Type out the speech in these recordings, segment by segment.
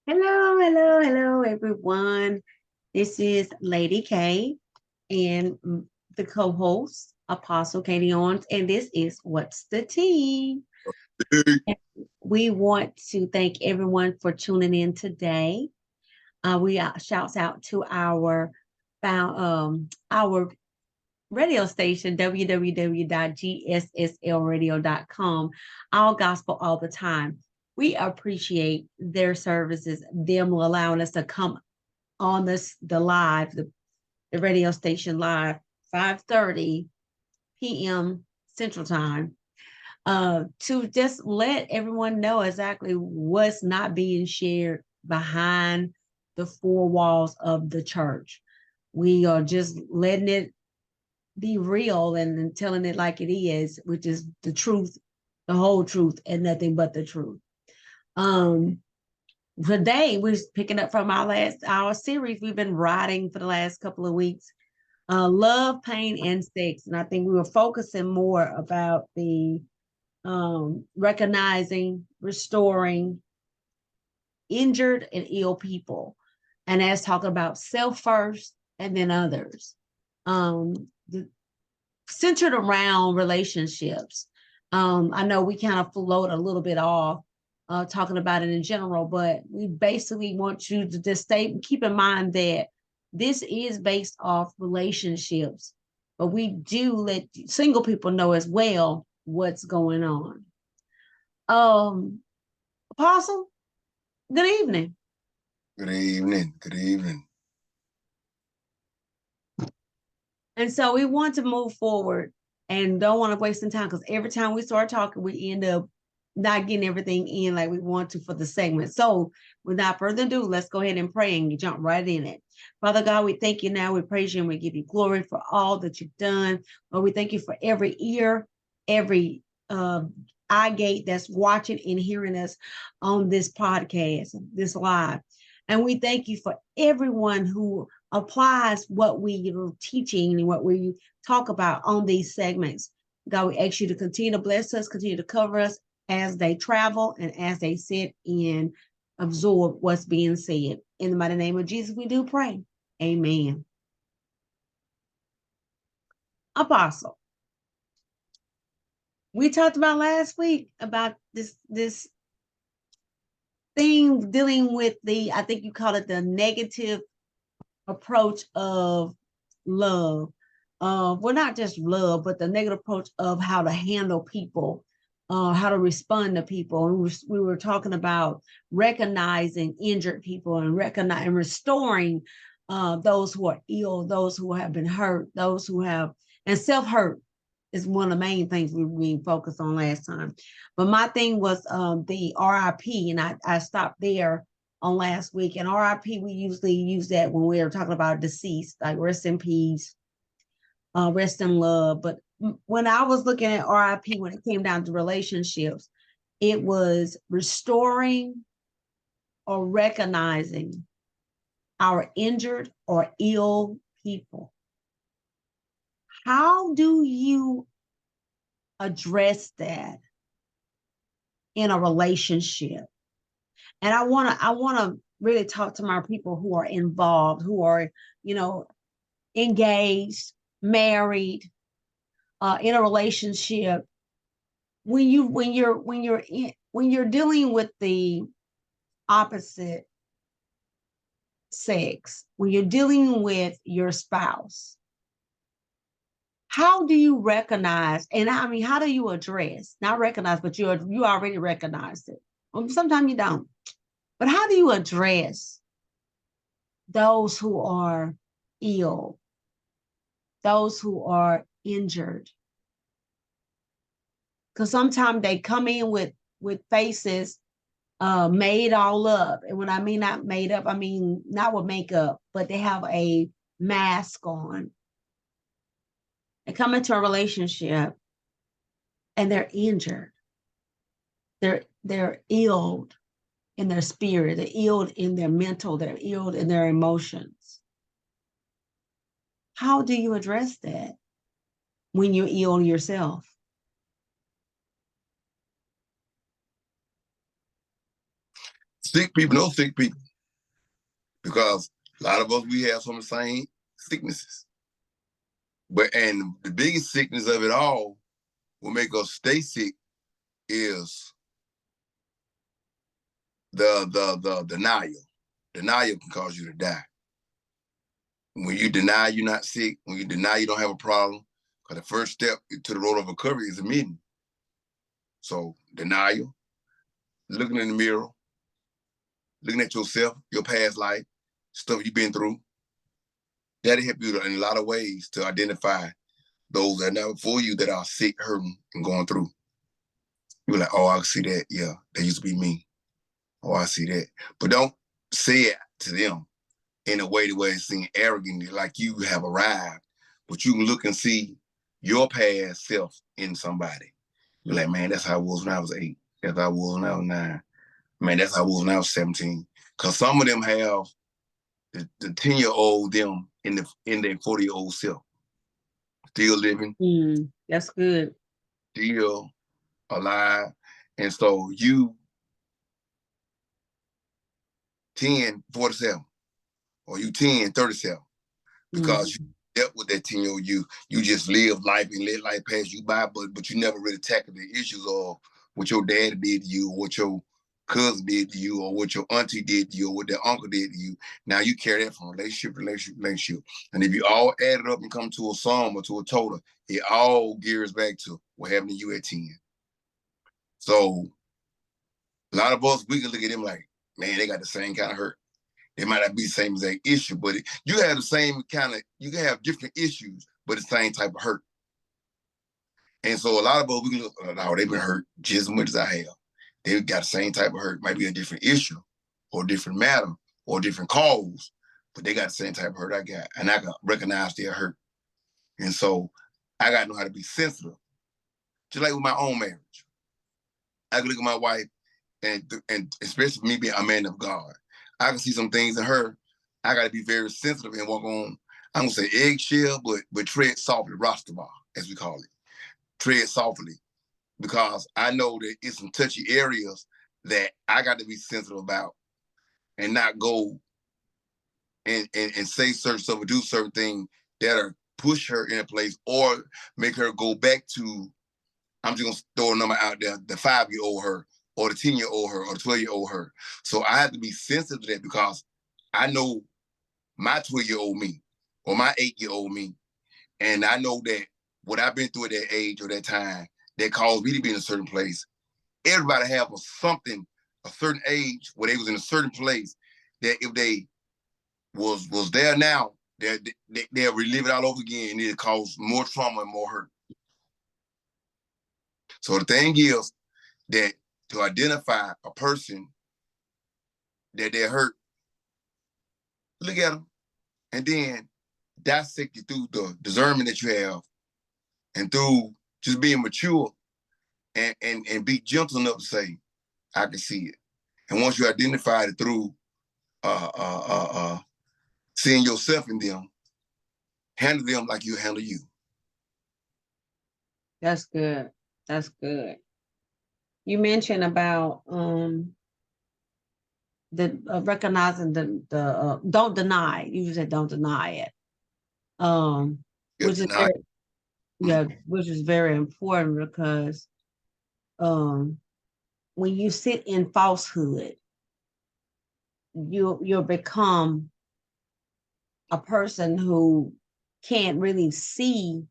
Hello, hello, hello, everyone. This is Lady K and the co-host, Apostle Katie Owens, and this is What's the Tea? And we want to thank everyone for tuning in today. We shouts out to our radio station, www.gsslradio.com, all gospel all the time. We appreciate their services, them allowing us to come on the radio station live, 5:30 p.m. Central Time, to just let everyone know exactly what's not being shared behind the four walls of the church. We are just letting it be real and telling it like it is, which is the truth, the whole truth, and nothing but the truth. Um, Today we're picking up from our series we've been writing for the last couple of weeks, love, pain, and sex. And I think we were focusing more about the recognizing, restoring injured and ill people, and that's talking about self first and then others. The, centered around relationships. I know we kind of float a little bit off talking about it in general, but we basically want you to just keep in mind that this is based off relationships, but we do let single people know as well what's going on. Apostle, good evening. Good evening. Good evening. And so we want to move forward and don't want to waste some time, because every time we start talking, we end up not getting everything in like we want to for the segment. So without further ado, let's go ahead and pray and jump right in it. Father God, we thank you now. We praise you and we give you glory for all that you've done. Lord, we thank you for every ear, every eye gate that's watching and hearing us on this podcast, this live. And we thank you for everyone who applies what we are teaching and what we talk about on these segments. God, we ask you to continue to bless us, continue to cover us as they travel and as they sit and absorb what's being said. In the mighty name of Jesus, we do pray. Amen. Apostle, we talked about last week about this thing dealing with I think you call it the negative approach of love. Well, not just love, but the negative approach of how to handle people, how to respond to people. And we were talking about recognizing injured people and restoring those who are ill, those who have been hurt, those who have, and self-hurt is one of the main things we focused on last time. But my thing was the RIP, and I stopped there on last week. And RIP, we usually use that when we're talking about deceased, like rest in peace, rest in love. But when I was looking at RIP, when it came down to relationships, it was restoring or recognizing our injured or ill people. How do you address that in a relationship? And I want to really talk to my people who are involved, who are, engaged, married, in a relationship. When you're dealing with the opposite sex, when you're dealing with your spouse, how do you recognize? And I mean, how do you address? Not recognize, but you already recognized it. Sometimes you don't. But how do you address those who are ill, those who are injured? Because sometimes they come in with faces made all up. And when I mean not made up, I mean not with makeup, but they have a mask on. They come into a relationship and they're injured. They're ill in their spirit, they're ill in their mental, they're ill in their emotions. How do you address that when you're ill yourself? Sick people know sick people because a lot of us, we have some of the same sicknesses. And the biggest sickness of it all will make us stay sick is the denial. Denial can cause you to die. When you deny you're not sick, when you deny you don't have a problem, because the first step to the road of recovery is admitting. So denial, looking in the mirror, looking at yourself, your past life, stuff you've been through, that'll help you in a lot of ways to identify those that are now for you that are sick, hurting, and going through. You're like, oh, I see that. Yeah, that used to be me. Oh, I see that. But don't say it to them in a way where it seems arrogant, like you have arrived. But you can look and see your past self in somebody. You're like, man, that's how I was when I was 8. That's how I was when I was 9. Man, that's how I was when I was 17. Because some of them have the 10-year-old them in their 40-year-old self. Still living. That's good. Still alive. And so you 10-47 or you 10-37 because you dealt with that 10-year-old you. You just live life and let life pass you by, but you never really tackled the issues of what your dad did to you, or what your cousin did to you, or what your auntie did to you, or what their uncle did to you. Now you carry that from relationship. And if you all add it up and come to a sum or to a total, it all gears back to what happened to you at 10. So a lot of us, we can look at them like, man, they got the same kind of hurt. They might not be the same exact issue, but you have the same kind of, you can have different issues, but the same type of hurt. And so a lot of us, we can look, oh, they've been hurt just as much as I have. They've got the same type of hurt. Might be a different issue or a different matter or a different cause, but they got the same type of hurt I got. And I can recognize their hurt. And so I got to know how to be sensitive. Just like with my own marriage. I can look at my wife, and especially me being a man of God, I can see some things in her. I got to be very sensitive and walk on, I'm going to say eggshell, but tread softly, Rastafari, as we call it. Tread softly, because I know that it's some touchy areas that I got to be sensitive about and not go and say certain stuff or do certain things that are push her in a place or make her go back to, I'm just going to throw a number out there, the 5-year-old her or the 10-year-old her or the 12-year-old her. So I have to be sensitive to that because I know my 12-year-old me or my 8-year-old me. And I know that what I've been through at that age or that time that caused me to be in a certain place, everybody have a certain age where they was in a certain place that if they was there now, they'll relive it all over again and it'll cause more trauma and more hurt. So the thing is that to identify a person that they're hurt, look at them and then dissect it through the discernment that you have and through just being mature and be gentle enough to say, I can see it. And once you identify it through seeing yourself in them, handle them like you handle you. That's good. That's good. You mentioned about the recognizing the don't deny. You said don't deny it. Which is very, which is very important because when you sit in falsehood, you'll become a person who can't really see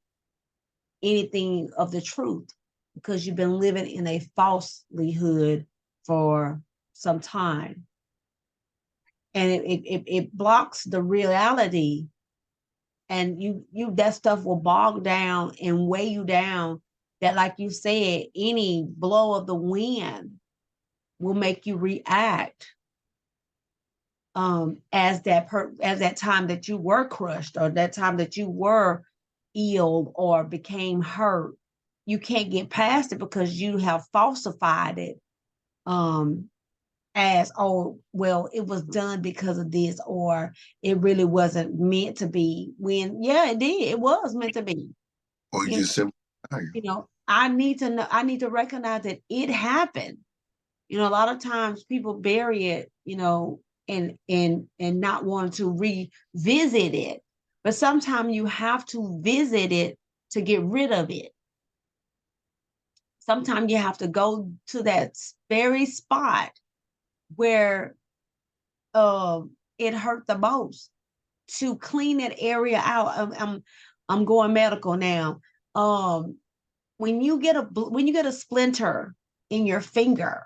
anything of the truth because you've been living in a falselyhood for some time. And it blocks the reality, and you that stuff will bog down and weigh you down, that, like you said, any blow of the wind will make you react as that time that you were crushed or that time that you were ill or became hurt. You can't get past it because you have falsified it as, oh, well, it was done because of this, or it really wasn't meant to be, when, yeah, it did. It was meant to be. Or you just simply, I need to know, I need to recognize that it happened. You know, a lot of times people bury it, you know, and not want to revisit it. But sometimes you have to visit it to get rid of it. Sometimes you have to go to that very spot where it hurt the most to clean that area out. I'm going medical now. When you get a splinter in your finger,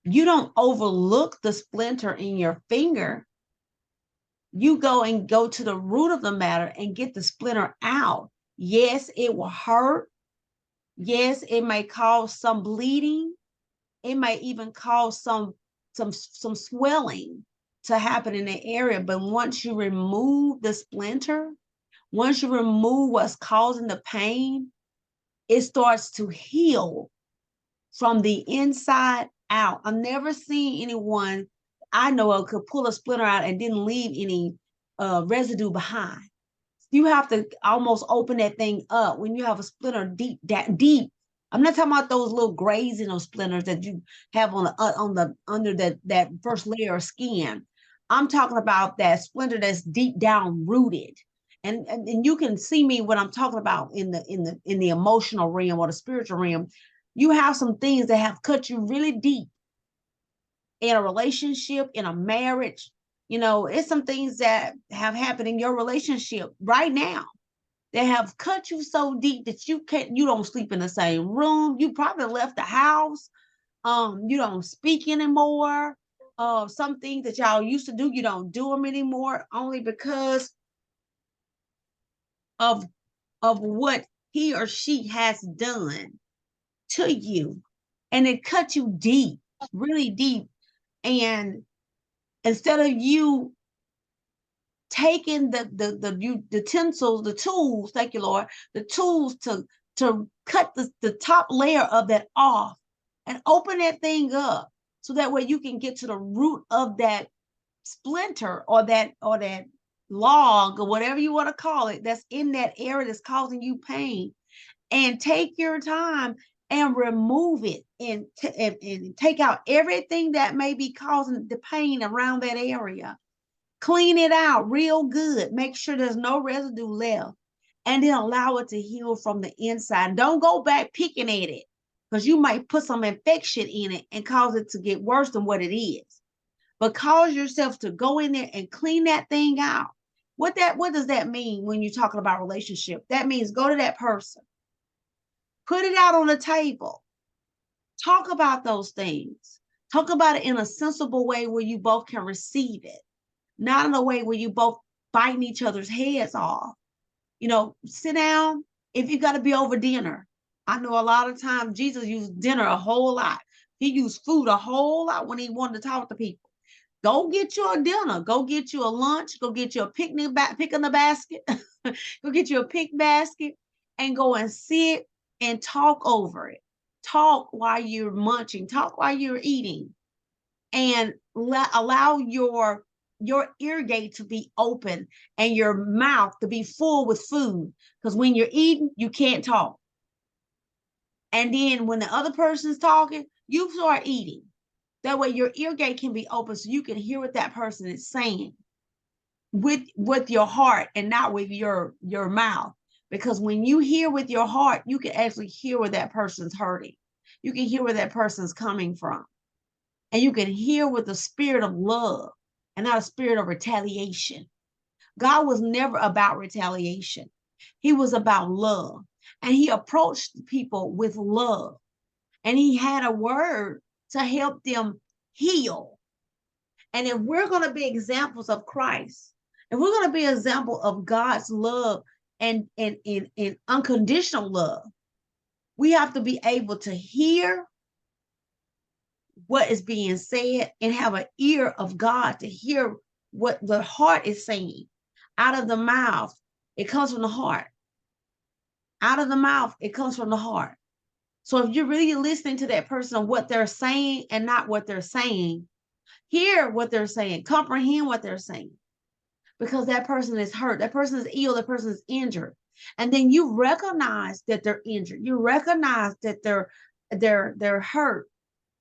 you don't overlook the splinter in your finger. You go to the root of the matter and get the splinter out. Yes, it will hurt. Yes, it may cause some bleeding. It may even cause some swelling to happen in the area. But once you remove the splinter, once you remove what's causing the pain, it starts to heal from the inside out. I've never seen anyone I know of could pull a splinter out and didn't leave any residue behind. You have to almost open that thing up when you have a splinter deep. I'm not talking about those little grazing of splinters that you have on the under that first layer of skin. I'm talking about that splinter that's deep down rooted. And you can see me what I'm talking about in the emotional realm or the spiritual realm. You have some things that have cut you really deep in a relationship, in a marriage. You know, it's some things that have happened in your relationship right now that have cut you so deep that you don't sleep in the same room. You probably left the house. You don't speak anymore. Some things that y'all used to do, you don't do them anymore, only because of what he or she has done to you. And it cut you deep, really deep. And instead of you taking the utensils, the tools, thank you, Lord, the tools to cut the top layer of that off and open that thing up so that way you can get to the root of that splinter or that log or whatever you want to call it that's in that area that's causing you pain, and take your time and remove it and take out everything that may be causing the pain around that area. Clean it out real good. Make sure there's no residue left, and then allow it to heal from the inside. Don't go back picking at it, because you might put some infection in it and cause it to get worse than what it is. But cause yourself to go in there and clean that thing out. What does that mean when you're talking about relationship? That means go to that person, put it out on the table, talk about those things, talk about it in a sensible way where you both can receive it, not in a way where you both biting each other's heads off. You know, sit down. If you got to be over dinner, I know a lot of times Jesus used dinner a whole lot. He used food a whole lot when he wanted to talk to people. Go get you a dinner. Go get you a lunch. Go get you a pick in the basket. Go get you a pick basket and go and sit and talk over it. Talk while you're munching. Talk while you're eating, and allow your ear gate to be open and your mouth to be full with food. Because when you're eating, you can't talk. And then when the other person's talking, you start eating. That way your ear gate can be open so you can hear what that person is saying with your heart and not with your mouth. Because when you hear with your heart, you can actually hear where that person's hurting. You can hear where that person's coming from. And you can hear with the spirit of love and not a spirit of retaliation. God was never about retaliation. He was about love. And he approached people with love. And he had a word to help them heal. And if we're going to be examples of Christ, if we're going to be an example of God's love and unconditional love, we have to be able to hear what is being said and have an ear of God to hear what the heart is saying. Out of the mouth, it comes from the heart. Out of the mouth, it comes from the heart. So if you're really listening to that person of what they're saying and not what they're saying, hear what they're saying, comprehend what they're saying, because that person is hurt, that person is ill, that person is injured. And then you recognize that they're injured. You recognize that they're hurt,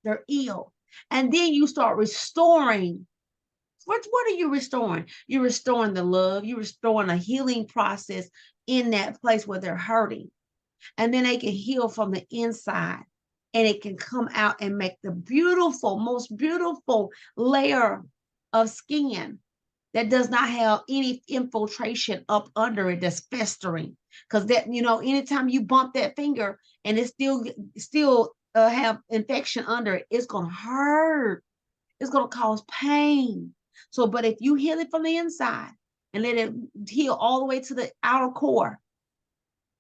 they're ill. And then you start restoring. What are you restoring? You're restoring the love. You're restoring a healing process in that place where they're hurting. And then they can heal from the inside. And it can come out and make the beautiful, most beautiful layer of skin that does not have any infiltration up under it that's festering. Because that, you know, anytime you bump that finger and it still have infection under it, it's gonna hurt. It's gonna cause pain. So, but if you heal it from the inside and let it heal all the way to the outer core,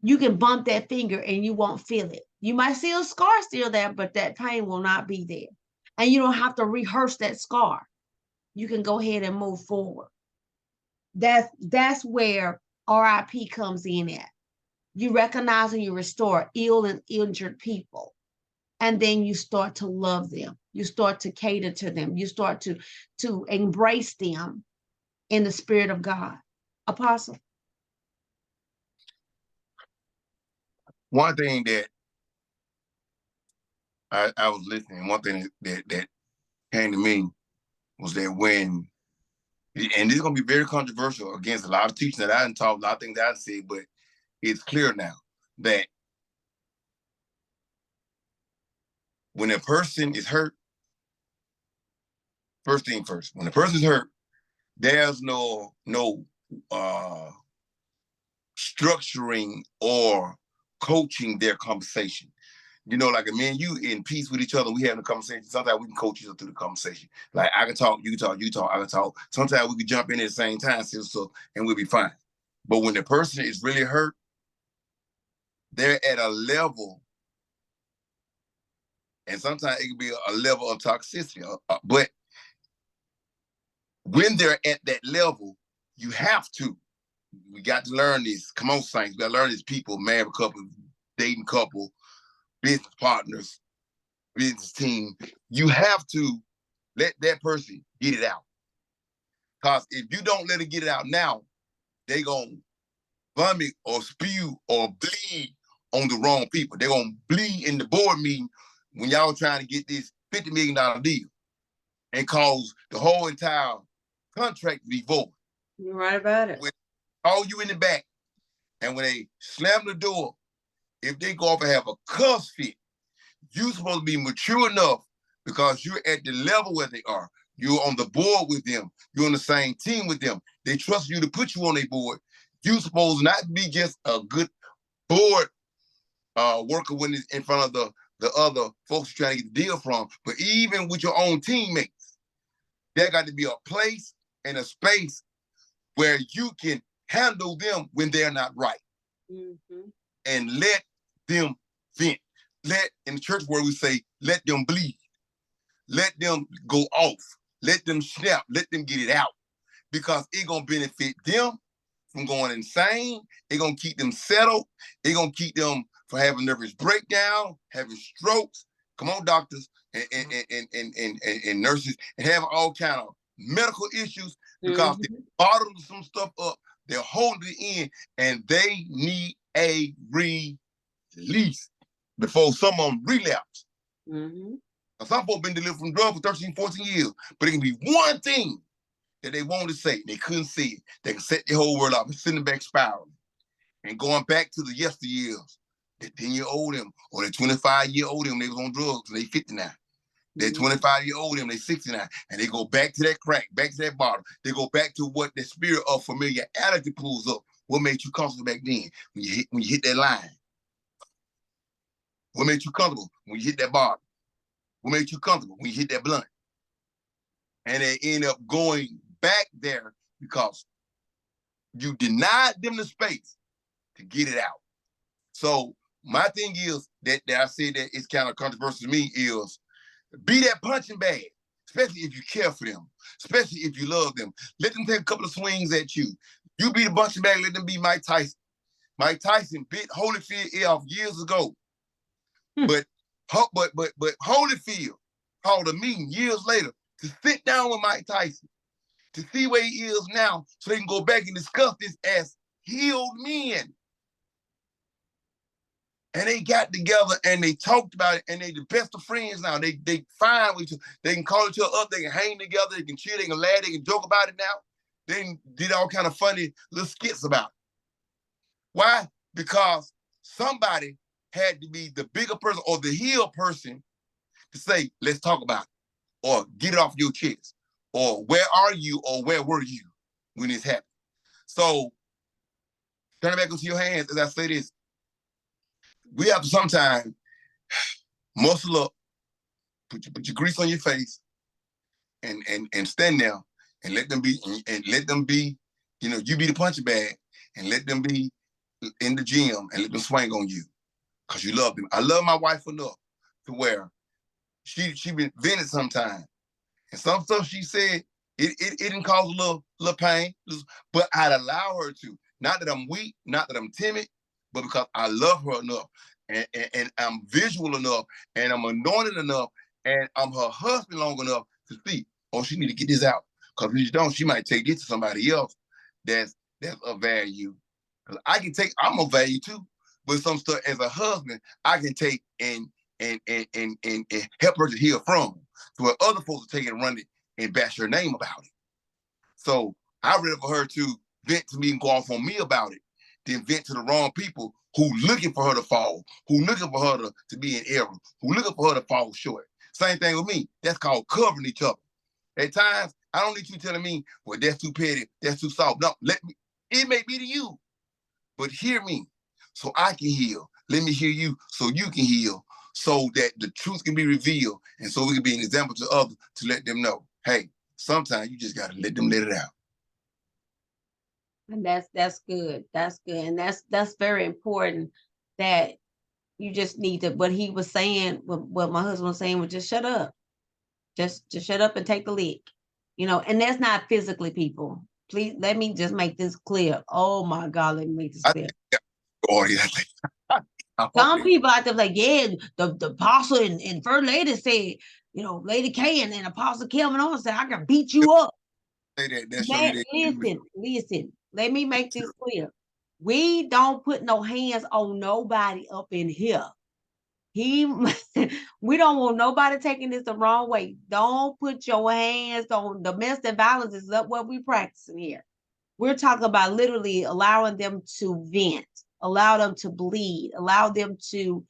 you can bump that finger and you won't feel it. You might see a scar still there, but that pain will not be there. And you don't have to rehearse that scar. You can go ahead and move forward. That's where RIP comes in at. You recognize and you restore ill and injured people. And then you start to love them. You start to cater to them. You start to embrace them in the spirit of God. Apostle. One thing that I was listening, one thing that came to me was that when, and this is going to be very controversial against a lot of teaching that I didn't talk, a lot of things that I said, but it's clear now that when a person is hurt, first thing first, when a person's hurt, there's no structuring or coaching their conversation. You know, like me and you in peace with each other, we having a conversation. Sometimes we can coach each other through the conversation. Like I can talk, you can talk, you can talk, I can talk. Sometimes we can jump in at the same time, so and we'll be fine. But when the person is really hurt, they're at a level, and sometimes it can be a level of toxicity. But when they're at that level, you have to. We got to learn this. Come on, Saints. We got to learn this. People, married couple, dating couple, business partners, business team. You have to let that person get it out. Because if you don't let it get it out now, they going to vomit or spew or bleed on the wrong people. They're going to bleed in the board meeting when y'all trying to get this $50 million deal and cause the whole entire contract to be void. You're right about it. When all you in the back, and when they slam the door, if they go off and have a cuss fit, you're supposed to be mature enough because you're at the level where they are. You're on the board with them. You're on the same team with them. They trust you to put you on their board. You're supposed not to be just a good board worker when it's in front of the other folks you're trying to get the deal from, but even with your own teammates, there got to be a place and a space where you can handle them when they're not right. Mm-hmm. And let them vent. In the church where we say, let them bleed. Let them go off. Let them snap. Let them get it out. Because it's going to benefit them from going insane. It's going to keep them settled. It's going to keep them from having nervous breakdown, having strokes. Come on, doctors and nurses, and having all kind of medical issues because they bottled some stuff up. They're holding it in, and they need a release before some of them relapse. Mm-hmm. Now, some folks been delivered from drugs for 13, 14 years, but it can be one thing that they wanted to say. They couldn't say it. They can set the whole world off and send them back spiraling. And going back to the yesteryears, that 10-year-old them or the 25-year-old them, they was on drugs, and they 59. That 25-year-old them, they 69. And they go back to that crack, back to that bottle. They go back to what the spirit of familiarity pulls up. What made you comfortable back then when you hit that line? What made you comfortable when you hit that bottle? What made you comfortable when you hit that blunt? And they end up going back there because you denied them the space to get it out. So my thing is that I said that it's kind of controversial to me is be that punching bag, especially if you care for them, especially if you love them. Let them take a couple of swings at you. You be the punching bag, let them be Mike Tyson. Mike Tyson bit Holyfield off years ago. But Holyfield called a meeting years later to sit down with Mike Tyson to see where he is now so they can go back and discuss this as healed men. And they got together and they talked about it, and they the best of friends now. They fine with each other. They can call each other up, they can hang together, they can chill, they can laugh, they can joke about it now. They did all kind of funny little skits about it. Why? Because somebody had to be the bigger person or the heel person to say, let's talk about it, or get it off your chest, or where are you, or where were you when this happened? So turn it back into your hands as I say this. We have to sometimes muscle up, put your grease on your face, and stand there and let them be, you know, you be the punching bag, and let them be in the gym and let them swing on you because you love them. I love my wife enough to where she been vented sometimes, and some stuff she said it didn't cause a little pain, but I'd allow her to. Not that I'm weak, not that I'm timid, but because I love her enough, and I'm visual enough, and I'm anointed enough, and I'm her husband long enough to see, oh, she need to get this out. Because if you don't, she might take this to somebody else that's of value. Because I can take, I'm of value too, but some stuff as a husband, I can take and help her to heal from. So where other folks will take it and run it and bash her name about it. So I'd rather for her to vent to me and go off on me about it than vent to the wrong people who looking for her to fall, who looking for her to be in error, who looking for her to fall short. Same thing with me. That's called covering each other. At times, I don't need you telling me, well, that's too petty, that's too soft. No, let me, it may be to you, but hear me so I can heal. Let me hear you so you can heal, so that the truth can be revealed, and so we can be an example to others to let them know, hey, sometimes you just got to let them let it out. And that's good. That's good. And that's very important, that you just need to, what he was saying, what my husband was saying was just shut up. Just shut up and take the lick. You know, and that's not physically, people. Please let me just make this clear. Oh my God, let me make this clear. Oh, yeah. Some people out there like, yeah, the apostle and first lady said, you know, Lady K and Apostle Kelvin Owens said, I can beat you up. Listen, let me make this clear. We don't put no hands on nobody up in here. We don't want nobody taking this the wrong way. Don't put your hands on domestic violence. Is what we practicing here. We're talking about literally allowing them to vent, allow them to bleed, allow them to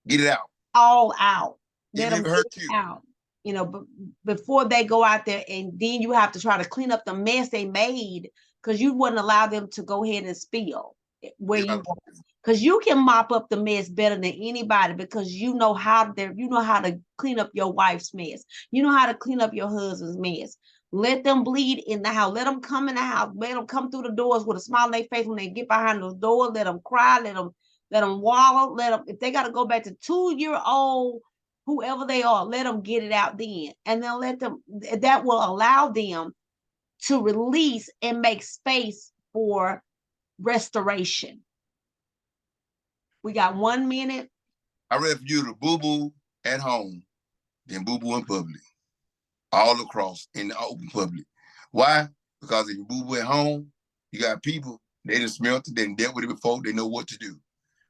get it out, all out. Let them hurt get it out. You know, but before they go out there, and then you have to try to clean up the mess they made because you wouldn't allow them to go ahead and spill where you want. Because you can mop up the mess better than anybody, because you know how to clean up your wife's mess. You know how to clean up your husband's mess. Let them bleed in the house. Let them come in the house. Let them come through the doors with a smile on their face when they get behind those doors. Let them cry. Let them wallow. Let them, if they got to go back to 2-year-old, whoever they are, let them get it out then. And then let them, that will allow them to release and make space for restoration. We got 1 minute. I read for you to boo-boo at home, then boo-boo in public. All across in the open public. Why? Because if you boo-boo at home, you got people, they done smelt it, they done dealt with it before, they know what to do.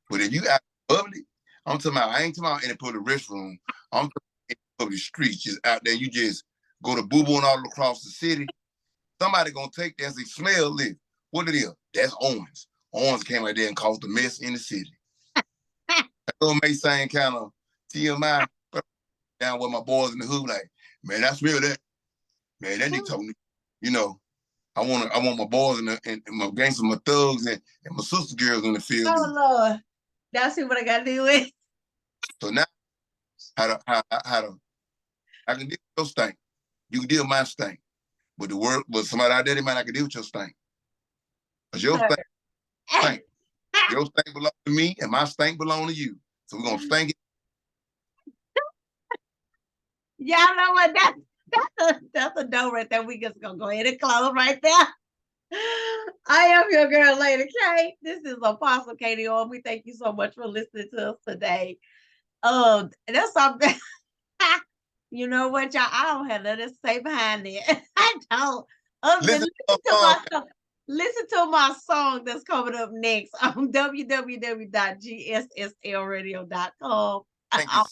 But if you out in public, I'm talking about, I ain't talking about in the public restroom, I'm talking about in the public streets, just out there, you just go to boo-booing all across the city, somebody gonna take that and say, smell this. What it is? That's Owens. Owens came out there and caused a mess in the city. That may sound kind of TMI, down with my boys in the hood, like, man, I smell that. Man, that nigga told me, you know, I want my boys and my gangsters, my thugs, and my sister girls in the field. Oh Lord, that's what I gotta do with. So now, how to I can deal with your stink. You can deal with my stink. But the word, but somebody out there, they might not can deal with your stink. Because your stink, your stink belongs to me, and my stink belongs to you. So we're gonna stink it. Y'all know what that's a dough right there. We just gonna go ahead and close right there. I am your girl, Lady K. This is Apostle KD. We thank you so much for listening to us today. That's something. You know what, y'all? I don't have nothing to say behind it. I don't. Other than listen to myself. Listen to my song that's coming up next on www.gsslradio.com. Thank you.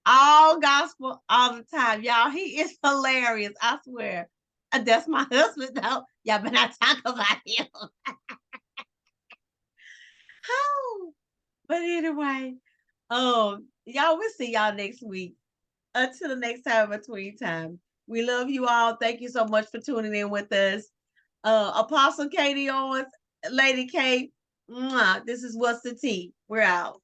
All gospel all the time. Y'all, he is hilarious. I swear. That's my husband, though. Y'all better not talk about him. Oh, but anyway, y'all, we'll see y'all next week. Until the next time, between time. We love you all. Thank you so much for tuning in with us. Apostle KD Owens, Lady K, mwah, this is What's the Tea. We're out.